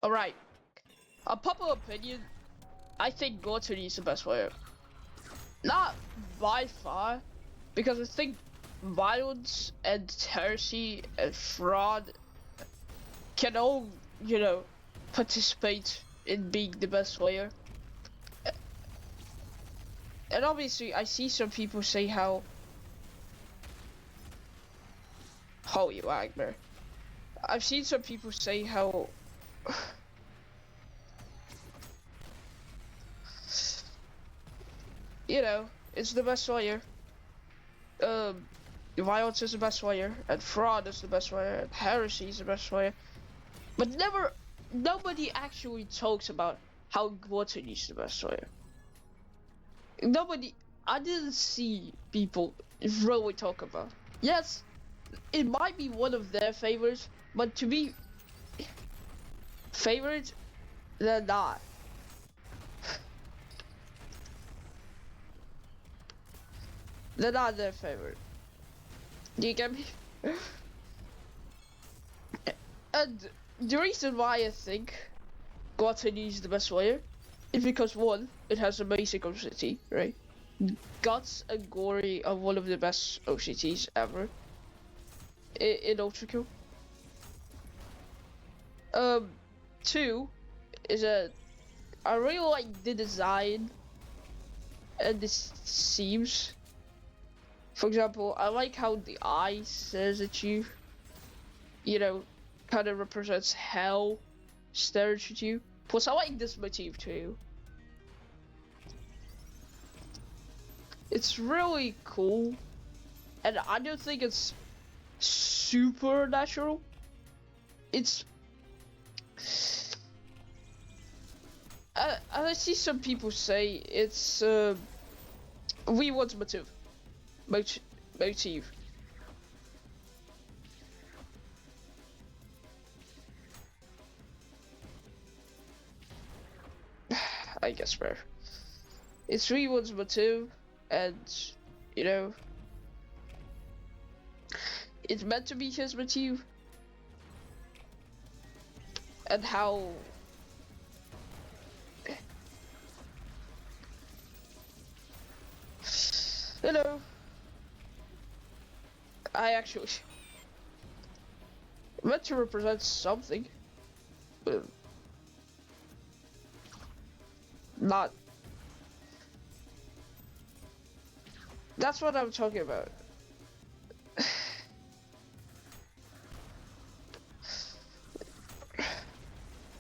Alright, a popular opinion, I think Gluttony is the best player. Not by far, because I think violence and heresy and fraud can all, participate in being the best player. And obviously, I see some people say how... Holy Wagner. I've seen some people say how... it's the best player. Violence is the best player, and fraud is the best player, and heresy is the best player. But nobody actually talks about how Gluttony is the best player. I didn't see people really talk about. Yes, it might be one of their favorites, but to be favorite, they're not. They're not their favorite. Do you get me? And the reason why I think Gluttony is the best player is because one, it has amazing OCT, right? Guts and Gory are one of the best OCTs ever in Ultra Kill. Two is that I really like the design and the seams. For example, I like how the eye stares at you. Kind of represents hell stares at you. Plus, I like this motif too. It's really cool, and I don't think it's supernatural. It's... I see some people say it's V1's motif. Motif. I guess, bro. It's V1's motif, and it's meant to be his motif, and how I actually meant to represent something, but not. That's what I'm talking about.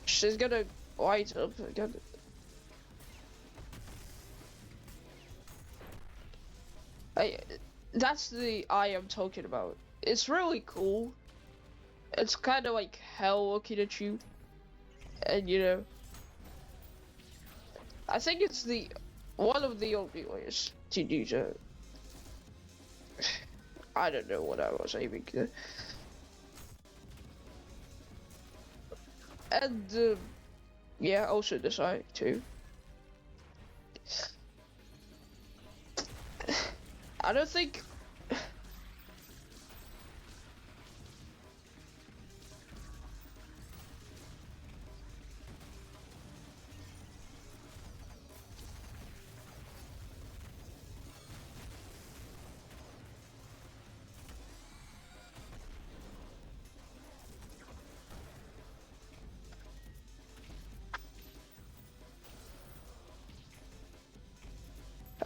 She's gonna light up again. That's the eye I'm talking about. It's really cool. It's kind of like hell looking at you. And I think it's one of the only ways to do that. I don't know what I was aiming at. And yeah, also this eye too. I don't think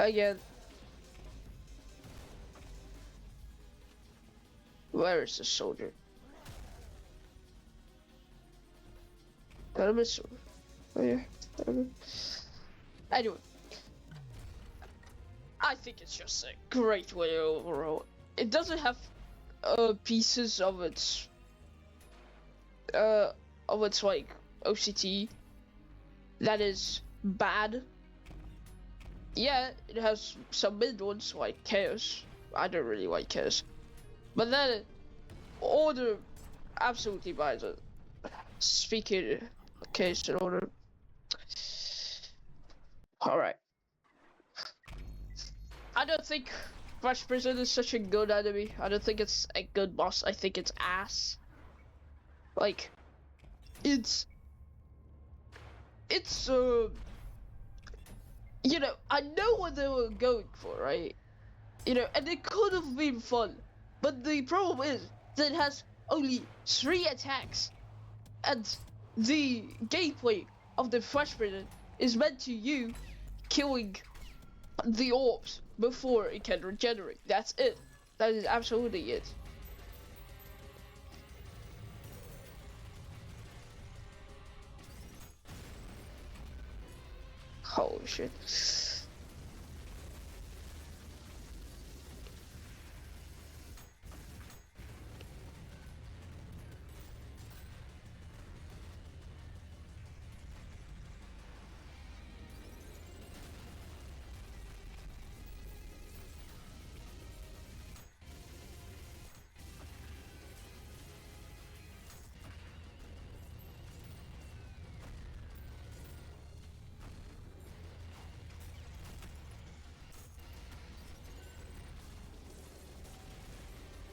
again. Where is the soldier? Got a missile. Oh yeah. Anyway, I think it's just a great way overall. It doesn't have pieces of its like OCT that is bad. Yeah, it has some mid ones like Chaos. I don't really like Chaos. But then, order absolutely buys it. Speaking case in order. Alright. I don't think Vice Prison is such a good enemy. I don't think it's a good boss. I think it's ass. Like, it's it's you know, I know what they were going for, right? You know, and it could have been fun, but the problem is that it has only 3 attacks, and the gameplay of the freshman is meant to you killing the orbs before it can regenerate. That's it. That is absolutely it. Holy shit.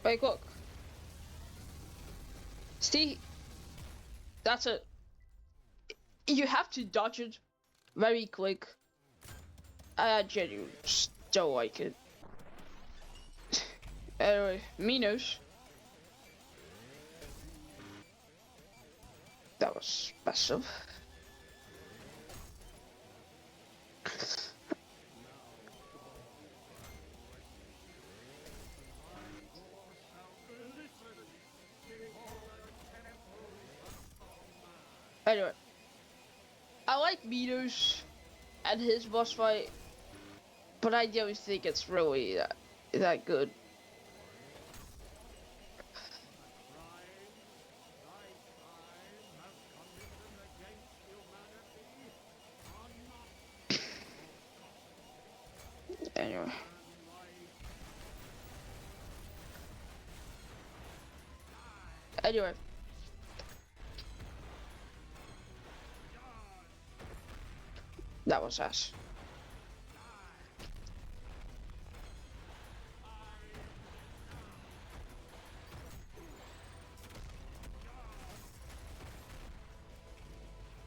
Wait, look. See, that's it. You have to dodge it very quick. I genuinely just don't like it. Anyway, Minos. That was massive. Anyway, I like Minos and his boss fight, but I don't think it's really that good. Anyway. Anyway. That was us.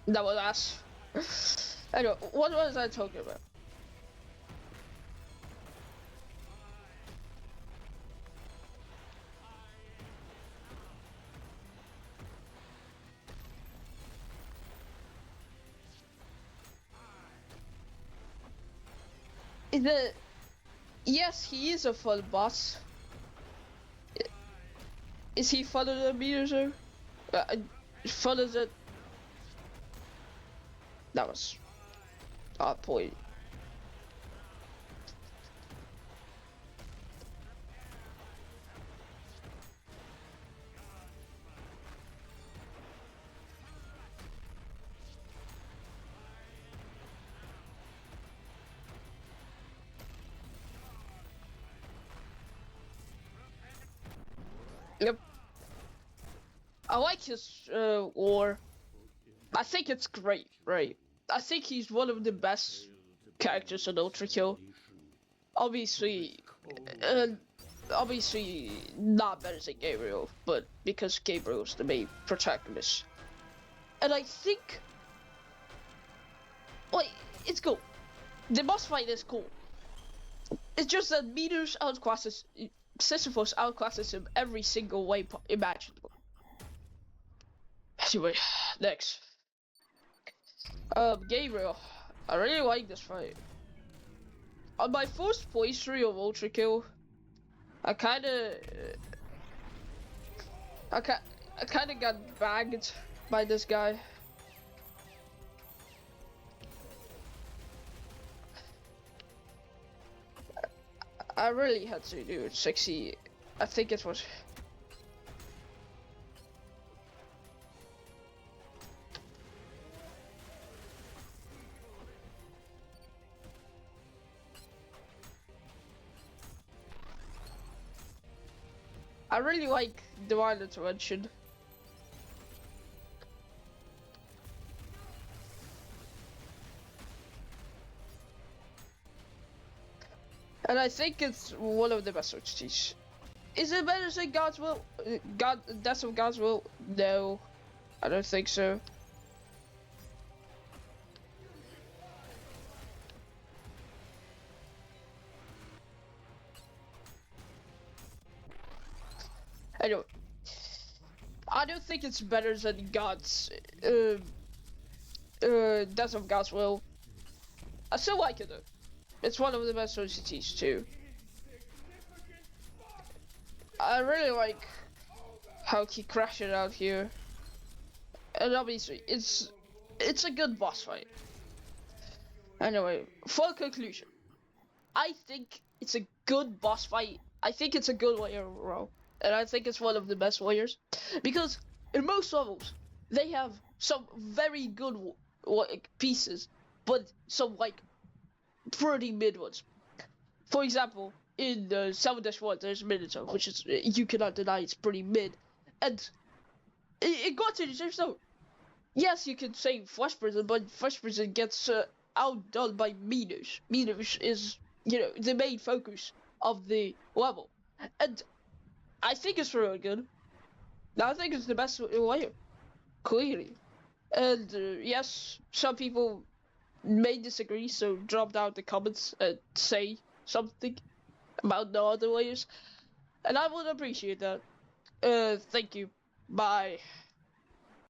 That was us. Anyway, what was I talking about? Yes, he is a fun boss. Is he funner than me or so? Fun as it? That was odd point. Yep. I like his war. I think it's great, right? I think he's one of the best characters in Ultra Kill. Obviously, uh, obviously not better than Gabriel, but because Gabriel's the main protagonist. And I think, like, it's cool. The boss fight is cool. It's just that Minos outclasses, Sisyphus outclasses him every single way imaginable. Anyway, next. Gabriel. I really like this fight. On my first playthrough of Ultra Kill, I kinda got bagged by this guy. I really had to do it 60. I think it was. I really like Divine Intervention. And I think it's one of the best OTTs. Is it better than God's Will? Death of God's Will? No, I don't think so. Anyway, I don't think it's better than God's, Death of God's Will. I still like it though. It's one of the best OCTs too. I really like how he crashed it out here. And obviously, it's a good boss fight. Anyway, for conclusion, I think it's a good boss fight. I think it's a good warrior overall. And I think it's one of the best warriors. Because in most levels, they have some very good pieces, but some like pretty mid ones. For example, in 7-1, there's Minotaur, which is, you cannot deny it's pretty mid. And it got to the same note. Yes, you can say Flesh Prison, but Flesh Prison gets outdone by Minos. Minos is, the main focus of the level. And I think it's really good. I think it's the best layer, clearly. And yes, some people may disagree, so drop down the comments and say something about the other layers. And I would appreciate that. Thank you. Bye.